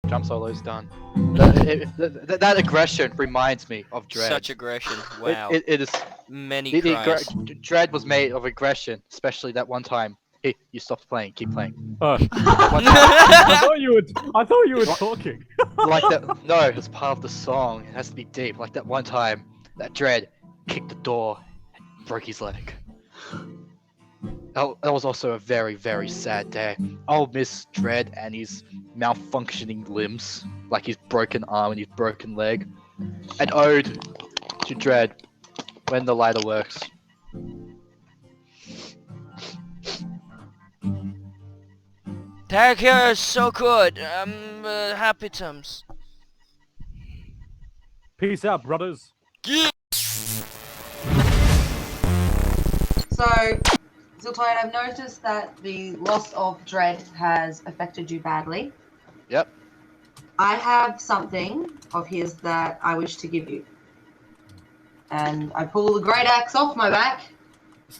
Drum solo's done. That aggression reminds me of Dread. Such aggression. Wow. It is. Many cries. Dread was made of aggression, especially that one time. Hey, you stopped playing. Keep playing. I thought you were talking. Like that. No, it's part of the song. It has to be deep. Like that one time, that Dread kicked the door, and broke his leg. That was also a very, very sad day. I'll miss Dread and his malfunctioning limbs, like his broken arm and his broken leg. An ode to Dread when the lighter works. Tag here is so good. I'm happy times. Peace out, brothers. So, Ziltoid, I've noticed that the loss of Dread has affected you badly. Yep. I have something of his that I wish to give you. And I pull the great axe off my back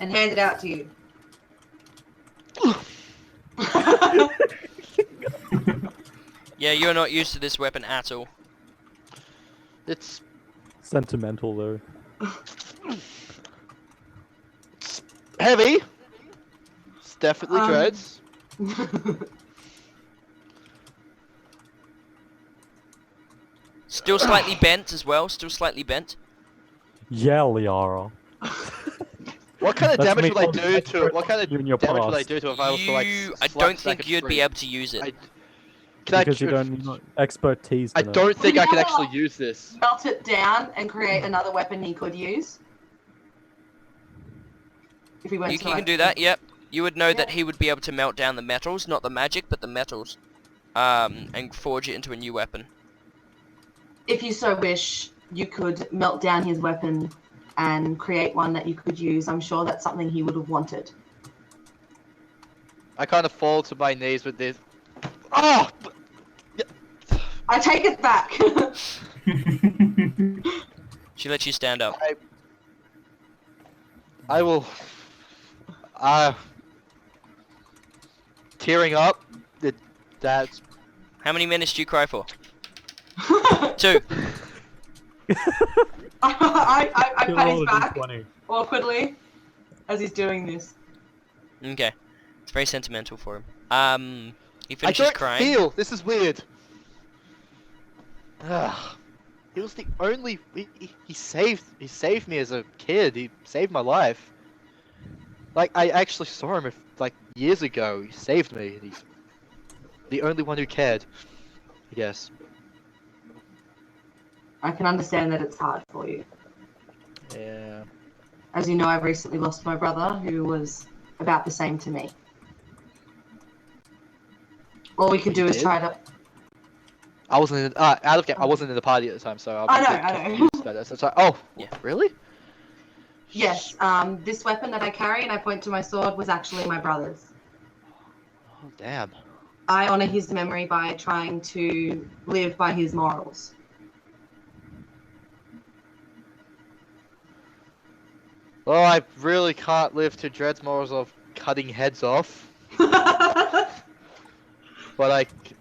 and hand it out to you. Yeah, you're not used to this weapon at all. It's sentimental though. It's heavy. It's definitely Dread's. Still slightly bent as well. Still slightly bent. Yeah, Liara. What kind of That's damage me would I do calling to it? What kind of you in your damage would I past. do to it if I was to like? I don't think you'd be able to use it. Because you don't need expertise. I in it. don't think I Well, can you actually know- use this. Melt it down and create another weapon he could use. If he went You to can like- do that. Yep. You would know that Yeah. he would be able to melt down the metals, not the magic, but the metals, and forge it into a new weapon. If you so wish, you could melt down his weapon and create one that you could use. I'm sure that's something he would have wanted. I kind of fall to my knees with this. Oh! I take it back. She lets you stand up. I will. Tearing up. That's. How many minutes do you cry for? 2. I Kill pat all his the back D20. awkwardly as he's doing this. Okay. It's very sentimental for him. He I finishes don't crying. feel. This is weird. He was the only. He saved me as a kid. He saved my life. Like I actually saw him like years ago. He saved me. And he's the only one who cared. I guess. I can understand that it's hard for you. Yeah. As you know, I've recently lost my brother, who was about the same to me. All we could do is did? try to... I wasn't in, out of game. I wasn't in the party at the time, so I know, I'm a bit I know. confused about this. It's like, oh, Yeah. really? Yes, this weapon that I carry and I point to my sword was actually my brother's. Oh, damn. I honor his memory by trying to live by his morals. Well, I really can't live to Dread's morals of cutting heads off, But but I can.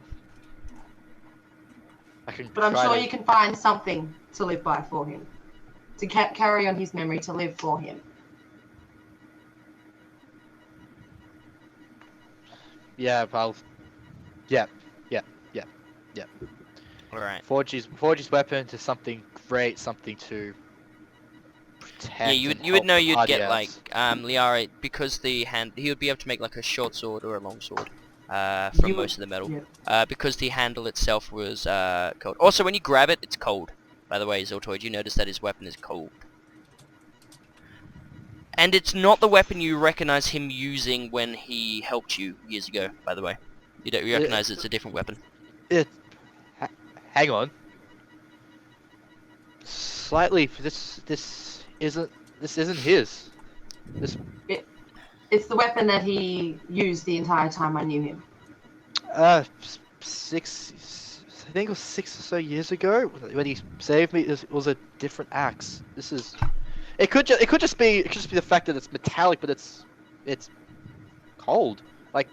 I'm try sure to- you can find something to live by for him. To carry on his memory, to live for him. Yeah, I'll. Yeah. Alright. Forge his weapon to something great, something to protect. Yeah, you and would help know the you'd party get out. like Liara, because he would be able to make like a short sword or a long sword from You most of would- the metal. yeah. Because the handle itself was cold. Also, when you grab it, it's cold. By the way, Ziltoid, you notice that his weapon is cold. And it's not the weapon you recognize him using when he helped you years ago, by the way. You don't recognize it's a different weapon. Hang on. Slightly. This isn't his. It's the weapon that he used the entire time I knew him. I think it was 6 or so years ago when he saved me. It was a different axe. This is. It could just be the fact that it's metallic, but it's cold, like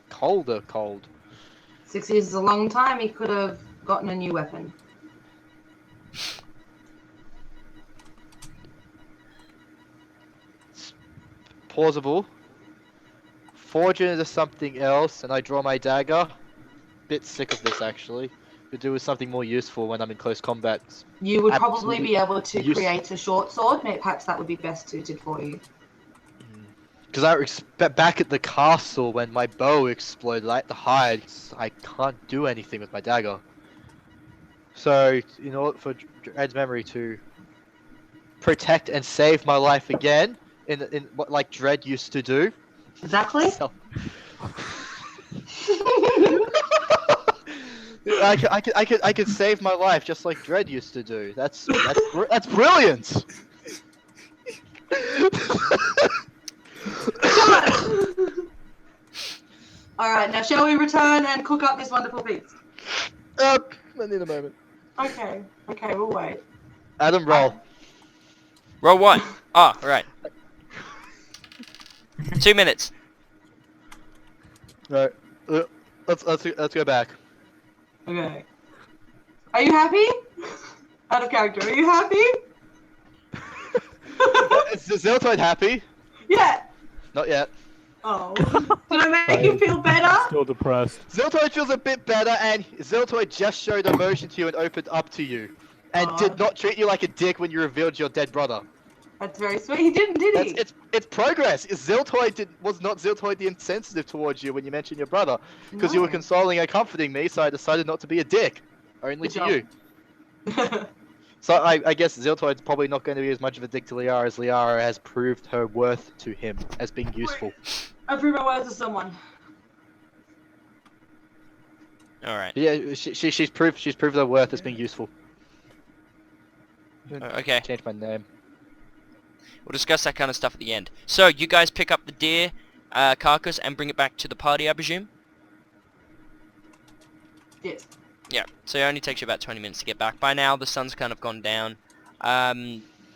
cold. 6 years is a long time. He could have gotten a new weapon. Plausible. Forge it into something else, and I draw my dagger. Bit sick of this, actually. Could do with something more useful when I'm in close combat. You would probably Absolutely be able to use- create a short sword. Maybe perhaps that would be best suited for you. Because back at the castle when my bow exploded, I had to hide. I can't do anything with my dagger. So, in order for Ed's memory to protect and save my life again, in what like Dredd used to do. Exactly. So, I could save my life just like Dredd used to do. That's brilliant. Alright, now shall we return and cook up this wonderful feast? I need a moment. Okay, we'll wait. Adam, roll. Roll what? Oh, right. 2 minutes. Right. Let's go back. Okay. Are you happy? Out of character, are you happy? Is Ziltoid happy? Yeah. Not yet. Oh. Did I make you feel better? Still depressed. Ziltoid feels a bit better, and Ziltoid just showed emotion to you and opened up to you, and Aw. did not treat you like a dick when you revealed your dead brother. That's very sweet. He didn't, did he? It's progress. Ziltoid was not Ziltoid the insensitive towards you when you mentioned your brother, because you were No. consoling and comforting me, so I decided not to be a dick, only Good to job. you. So I guess Ziltoid's probably not going to be as much of a dick to Liara as Liara has proved her worth to him as being useful. I prove my worth to someone. All right. Yeah, she's proved her worth as being useful. Okay. Change my name. We'll discuss that kind of stuff at the end. So, you guys pick up the deer carcass and bring it back to the party, I presume? Yes. Yeah, so it only takes you about 20 minutes to get back. By now, the sun's kind of gone down.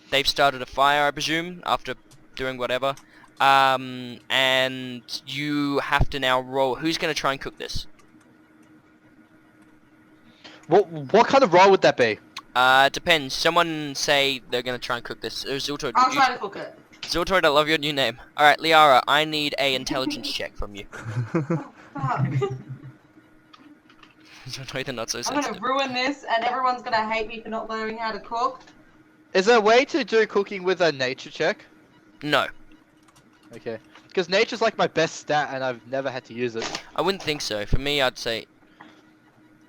They've started a fire, I presume, after doing whatever. And you have to now roll. Who's going to try and cook this? What kind of role would that be? Depends. Someone say they're going to try and cook this. Ziltoid, I'll try to cook it. Ziltoid, I love your new name. Alright, Liara, I need a intelligence check from you. Fuck. Ziltoid, they're not so I'm sensitive. gonna ruin this, and everyone's gonna hate me for not learning how to cook. Is there a way to do cooking with a nature check? No. Okay. Because nature's like my best stat and I've never had to use it. I wouldn't think so. For me, I'd say...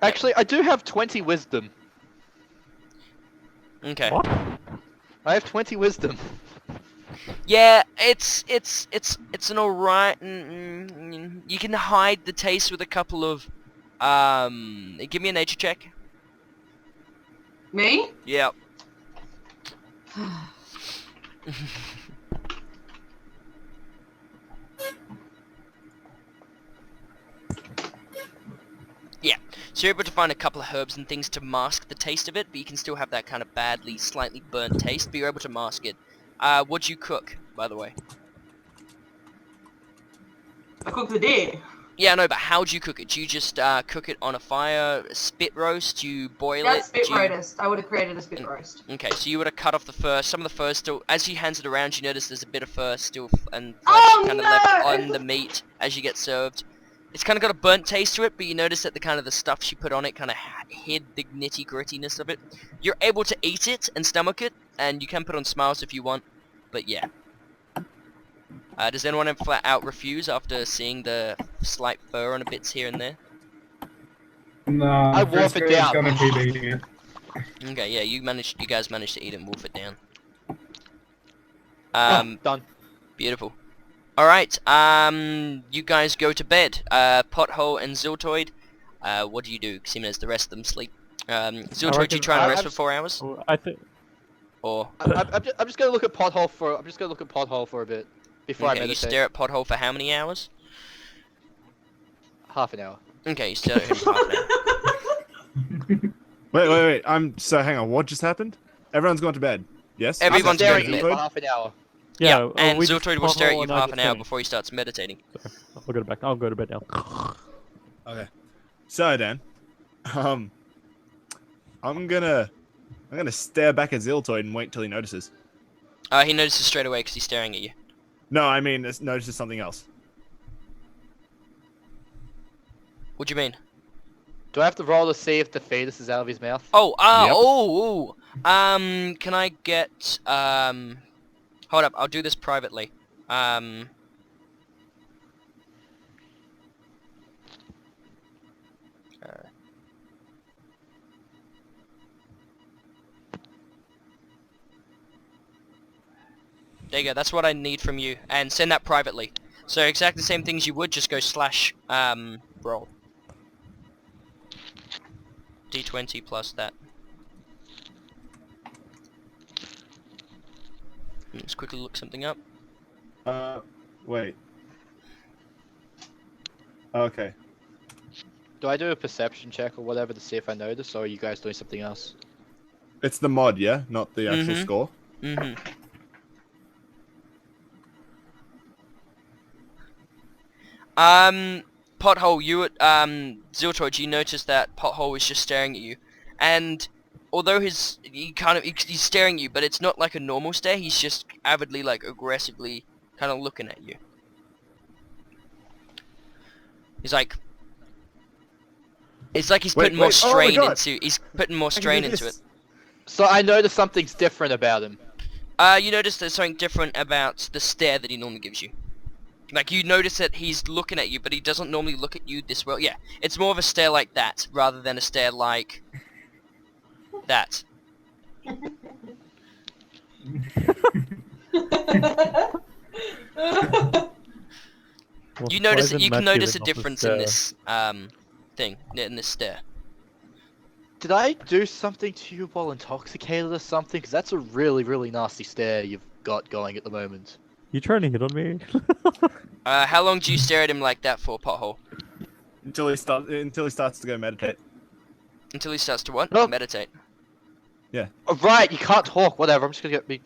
Actually, I do have 20 wisdom. Okay. What? I have 20 wisdom. Yeah, it's an alright... you can hide the taste with a couple of... give me a nature check. Me? Yep. Yeah, so you're able to find a couple of herbs and things to mask the taste of it, but you can still have that kind of badly, slightly burnt taste, but you're able to mask it. What'd you cook, by the way? I cooked the deer. Yeah, no, but how'd you cook it? Do you just cook it on a fire, spit roast? Do you boil Yeah, it? spit Do you... roast. I would have created a spit roast. Okay, so you would have cut off the fur. Some of the fur still, as you hands it around, you notice there's a bit of fur still and Oh, kind of no! left on the meat as you get served. It's kind of got a burnt taste to it, but you notice that the kind of the stuff she put on it kind of hid the nitty grittiness of it. You're able to eat it and stomach it, and you can put on smiles if you want, but yeah. Does anyone flat out refuse after seeing the slight fur on the bits here and there? No, I wolf it Frisko's down. gonna keep eating it. Okay, yeah, you guys managed to eat it and wolf it down. Done. Beautiful. Alright, you guys go to bed. Pothole and Ziltoid, what do you do? Seeing as the rest of them sleep. Ziltoid, do reckon- you try and rest I'm for 4 hours? Well, I think. Or, I'm just gonna look at Pothole for. I'm just gonna look at Pothole for a bit before I okay, you meditate. stare at Pothole for how many hours? Half an hour. Okay, you stare at him for half an hour. Wait. So hang on. What just happened? Everyone's gone to bed. Yes. Everyone's I'm going staring to at bed. it for half an hour. Yeah, oh, and we just Ziltoid will stare at Pothole you and for I half just an hour finished. before he starts meditating. I'll go to bed. I'll go to bed now. Okay. So Dan, I'm gonna stare back at Ziltoid and wait till he notices. He notices straight away because he's staring at you. No, I mean notices something else. What do you mean? Do I have to roll to see if the fetus is out of his mouth? Oh, Yep. can I get, hold up, I'll do this privately. There you go, that's what I need from you, and send that privately. So exactly the same things you would, just go slash, roll. D20 plus that. Let's quickly look something up. Wait. Okay. Do I do a perception check or whatever to see if I notice, or are you guys doing something else? It's the mod, yeah? Not the actual score? Mm-hmm. Pothole, you Ziltoid, you noticed that Pothole was just staring at you, and although he's staring at you, but it's not like a normal stare. He's just avidly, like, aggressively, kind of looking at you. He's like, it's like he's putting more strain into. He's putting more strain into it. So I notice something's different about him. You notice there's something different about the stare that he normally gives you. Like, you notice that he's looking at you, but he doesn't normally look at you this well. Yeah, it's more of a stare like that, rather than a stare like that. You notice that you can notice a difference in this thing, in this stare. Did I do something to you while intoxicated or something? Because that's a really, really nasty stare you've got going at the moment. You trying to hit on me? How long do you stare at him like that for, Pothole? Until he starts to go meditate. Until he starts to what? No. Meditate. Yeah. Oh, right, you can't talk. Whatever. I'm just gonna Okay.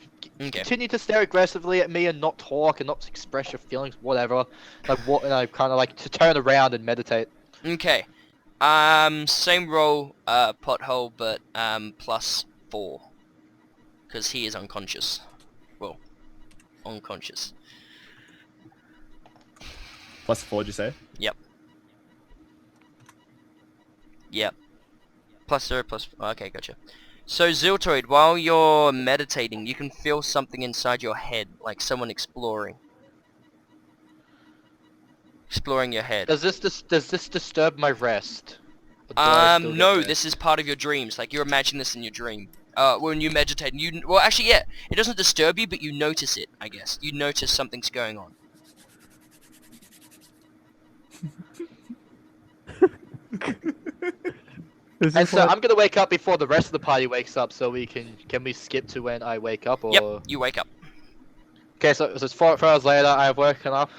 continue to stare aggressively at me and not talk and not express your feelings. Whatever. And I kind of like to turn around and meditate. Okay. Same roll, Pothole, but +4, because he is unconscious. Well, unconscious. +4, did you say? Yep. Yep. +0, okay, gotcha. So Ziltoid, while you're meditating, you can feel something inside your head, like someone exploring your head. Does this disturb my rest? Or do I still get No, rest? this is part of your dreams. Like, you're imagining this in your dream. When you meditate, and well, actually, yeah, it doesn't disturb you, but you notice it, I guess. You notice something's going on. And so I'm gonna wake up before the rest of the party wakes up, so we can we skip to when I wake up, or? Yep, you wake up. Okay, so it's 4 hours later. I've woken up.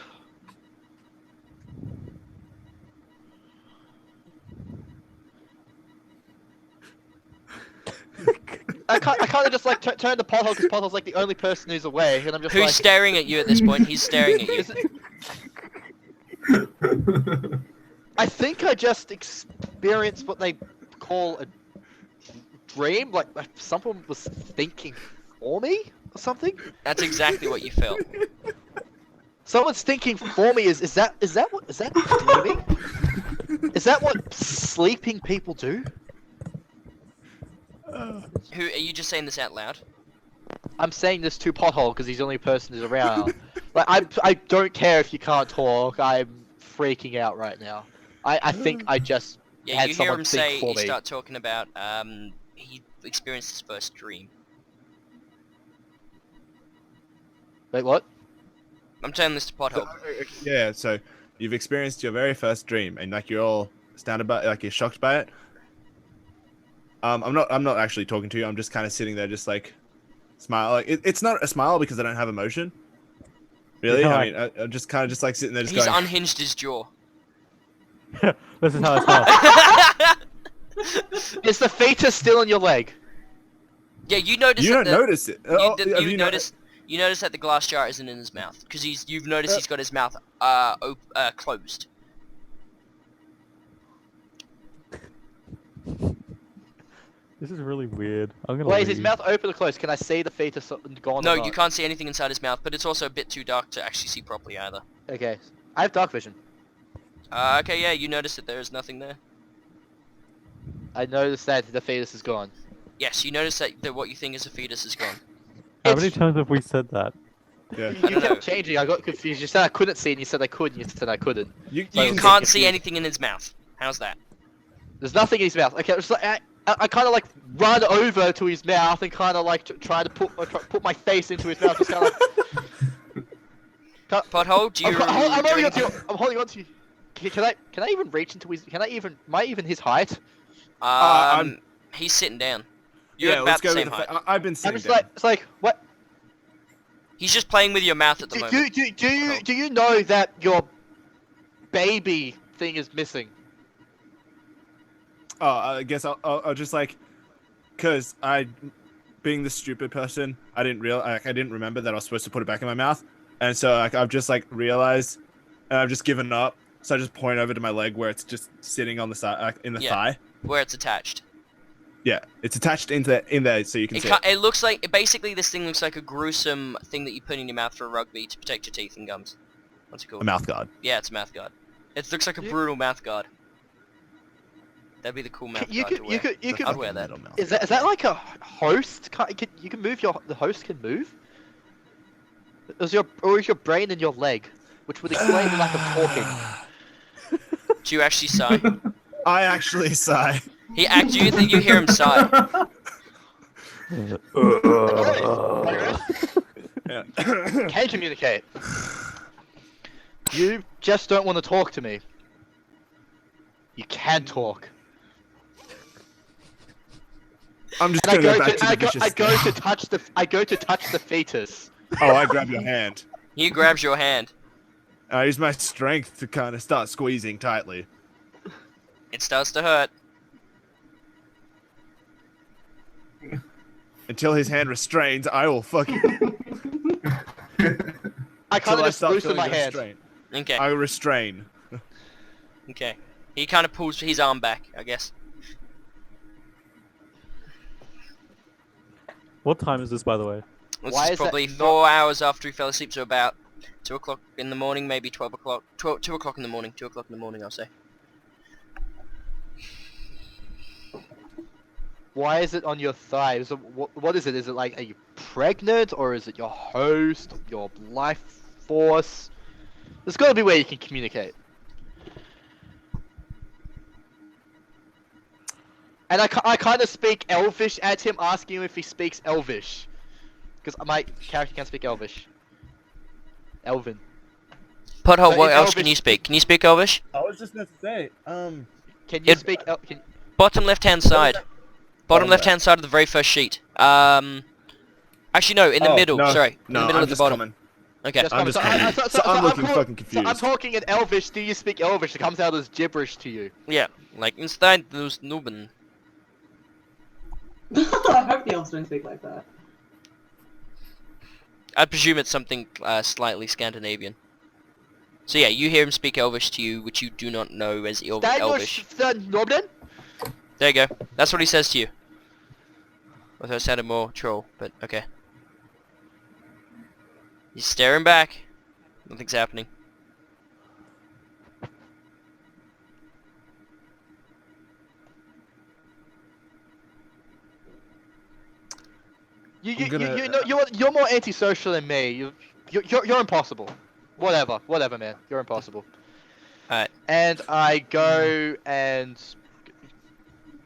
I kind of just like turn the Pothole because Pothole's like the only person who's awake, and I'm just Who's like. staring at you at this point? He's staring at you. I think I just experienced what they call a dream, like someone was thinking for me or something. That's exactly what you felt. Someone's thinking for me. Is that dreaming? Is that what sleeping people do? Who are you just saying this out loud? I'm saying this to Pothole because he's the only person who's around. Like I don't care if you can't talk. I'm freaking out right now. I think I just Yeah, had you hear someone him think say, for you me. start talking about, he experienced his first dream. Wait, what? I'm telling this to Pothole. Yeah, so you've experienced your very first dream, and like you're all astounded by, like you're shocked by it. I'm not actually talking to you. I'm just kind of sitting there, just like smile. Like it's not a smile because I don't have emotion. Really, Yeah, I mean, I'm just kind of just like sitting there, just He's going. unhinged his jaw. This is how I felt. Is the fetus still in your leg? Yeah, you notice. You don't notice it. You notice that the glass jar isn't in his mouth because you've noticed he's got his mouth closed. This is really weird. I'm gonna Wait, is leave. his mouth open or closed? Can I see the fetus gone? No, or you not? can't see anything inside his mouth, but it's also a bit too dark to actually see properly either. Okay, I have dark vision. Okay, yeah, you notice that there is nothing there. I noticed that the fetus is gone. Yes, you notice that what you think is a fetus is gone. How many It's- times have we said that? Yeah. You I don't know. kept changing. I got confused. You said I couldn't see, and you said I could, and you said I couldn't. You So I You was can't getting see confused. anything in his mouth. How's that? There's nothing in his mouth. Okay, it's like, I kind of like run over to his mouth and kind of like try to put my face into his mouth. Just kind of. Pothole, do you... I'm do holding on to anything- you. I'm holding on to you. Can I even reach into his? Am I even his height? I'm- He's sitting down. You're Yeah, about let's the go same with height. I've been I'm sitting just down. like, it's like what? He's just playing with your mouth at the moment. Do you know that your baby thing is missing? Oh, I guess I'll just like, cause being the stupid person, I didn't remember that I was supposed to put it back in my mouth, and so like I've just like realized, and I've just given up. So I just point over to my leg where it's just sitting on the side, in the Yeah. thigh. Where it's attached. Yeah, it's attached in there, so you can see. It looks like... Basically, this thing looks like a gruesome thing that you put in your mouth for a rugby to protect your teeth and gums. What's it called? A mouth guard. Yeah, it's a mouth guard. It looks like a You- brutal mouth guard. That'd be the cool mouth You guard to wear. could. I'd wear that. Is that like a host? You can move the host can move? Is your brain in your leg? Which would explain the lack of talking. Do you actually sigh? I actually sigh. Do you think you hear him sigh? Yeah. Can communicate. You just don't want to talk to me. You can talk. I'm just And gonna go back to the vicious I go thing. to touch the fetus. Oh, I grab your hand. He grabs your hand. I use my strength to kind of start squeezing tightly. It starts to hurt. Until his hand restrains, I will fucking... I kind Until of I just start loosen feeling my the hand. restraint. Okay. I restrain. Okay. He kind of pulls his arm back, I guess. What time is this, by the way? This Why is is that probably not- 4 hours after he fell asleep, so about 2 o'clock in the morning, maybe 12 o'clock. 2 o'clock in the morning. 2 o'clock in the morning, I'll say. Why is it on your thigh? What is it? Is it like, are you pregnant, or is it your host, your life force? There's got to be a way you can communicate. And I kind of speak Elvish at him, asking him if he speaks Elvish, because my character can't speak Elvish. Elven. Pothole, So what in else can Elvish- you speak? Can you speak Elvish? I was just going to say, Can you It- speak? Bottom left-hand side. Bottom Bottom left-hand side of the very first sheet. Actually, no, in the middle. No, Sorry, in no, the middle I'm of the just bottom. coming. Okay. Just I'm comment. just So I- coming. so- So I'm looking call- fucking So I'm confused. talking in Elvish. Do you speak Elvish? It comes out as gibberish to you. Yeah, like inside those Nuben. I hope the elves don't speak like that. I'd presume it's something slightly Scandinavian. So yeah, you hear him speak Elvish to you, which you do not know as Elvish. Noblin? There you go. That's what he says to you. Although it sounded more troll, but okay. He's staring back. Nothing's happening. You I'm gonna- know you're more antisocial than me. You're impossible. Whatever, man. You're impossible. Alright. And I go and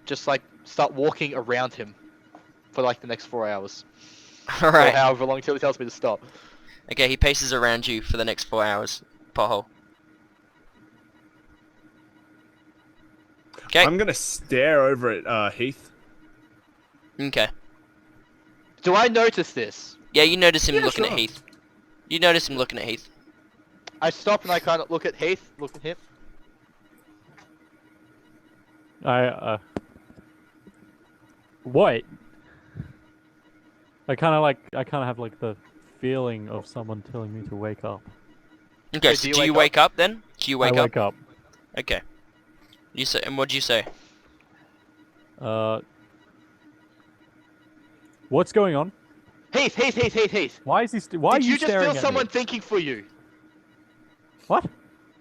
just like start walking around him for like the next 4 hours. Or Alright. however long till he tells me to stop. Okay, he paces around you for the next 4 hours. Pothole. Okay. I'm going to stare over at Heath. Okay. Do I notice this? Yeah, you notice him Yeah, looking at sure. Heath. You notice him looking at Heath. I stop and I kind of look at Heath, look at him. Wait. I kind of have like the feeling of someone telling me to wake up. Okay, So so do you wake up then? Do you wake I up? wake up. Okay. You say, and what do you say? What's going on? Heath. Why is he? Why are Did you you just staring feel at someone me? thinking for you? What?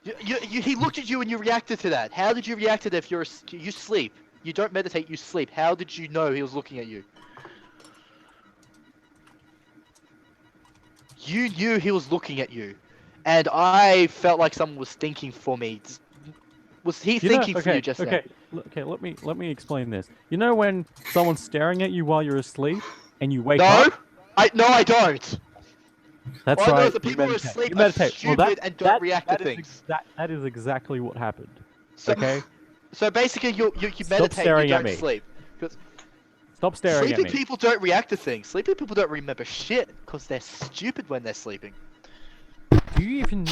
He looked at you and you reacted to that. How did you react to that if you sleep? You don't meditate, you sleep. How did you know he was looking at you? You knew he was looking at you. And I felt like someone was thinking for me. Was he thinking for you just then? Okay, let me explain this. You know when someone's staring at you while you're asleep and you wake No! up? I don't! That's All I know right. is that you people who are meditate. asleep You are meditate. stupid and don't react to that is things. that is exactly what happened. So, Okay? So basically you Stop meditate, you staring at don't me. sleep. Because Stop staring at sleeping me. people don't react to things. Sleeping people don't remember shit because they're stupid when they're sleeping. Do you even...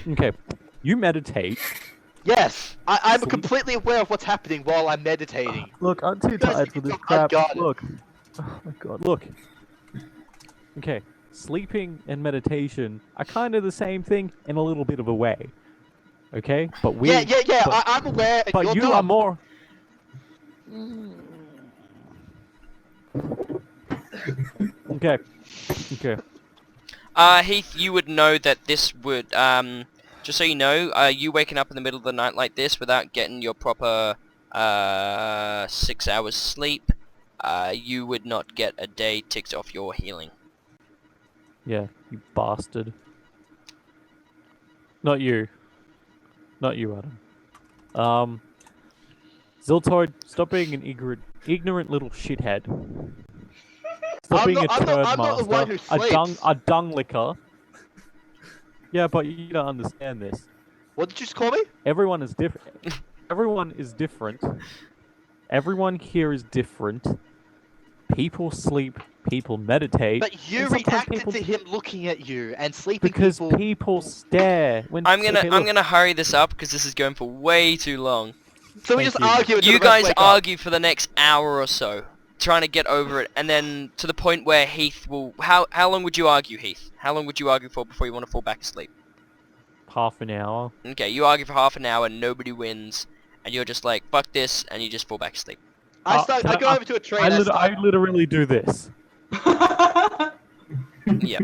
Okay. You meditate. Yes, I'm Sleep? completely aware of what's happening while I'm meditating. Look, I'm too guys tired think for this I'm crap. unguarded. Look. Oh my god, look. Okay. Sleeping and meditation are kind of the same thing in a little bit of a way. Okay? But we... Yeah, but- I'm aware. And But you're you dumb. are more... Okay. Heath, you would know that this would, just so you know, you waking up in the middle of the night like this without getting your proper, 6 hours sleep, you would not get a day ticked off your healing. Yeah, you bastard. Not you. Not you, Adam. Ziltoid, stop being an ignorant little shithead. Stop I'm being not- a I'm turd not- I'm not the one master, who sleeps. a dung licker. Yeah, but you don't understand this. What did you just call me? Everyone is different. Everyone is different. Everyone here is different. People sleep. People meditate. But you and sometimes reacted people- to him looking at you and sleeping because people. people stare when. I'm okay, look, gonna hurry this up because this is going for way too long. So we Thank just you. argue until You the rest guys wake up. argue for the next hour or so, trying to get over it, and then to the point where Heath will... How long would you argue, Heath? How long would you argue for before you want to fall back asleep? half an hour. Okay, you argue for half an hour, nobody wins, and you're just like, fuck this, and you just fall back asleep. I go over to a tree and I start I literally do this. Yeah.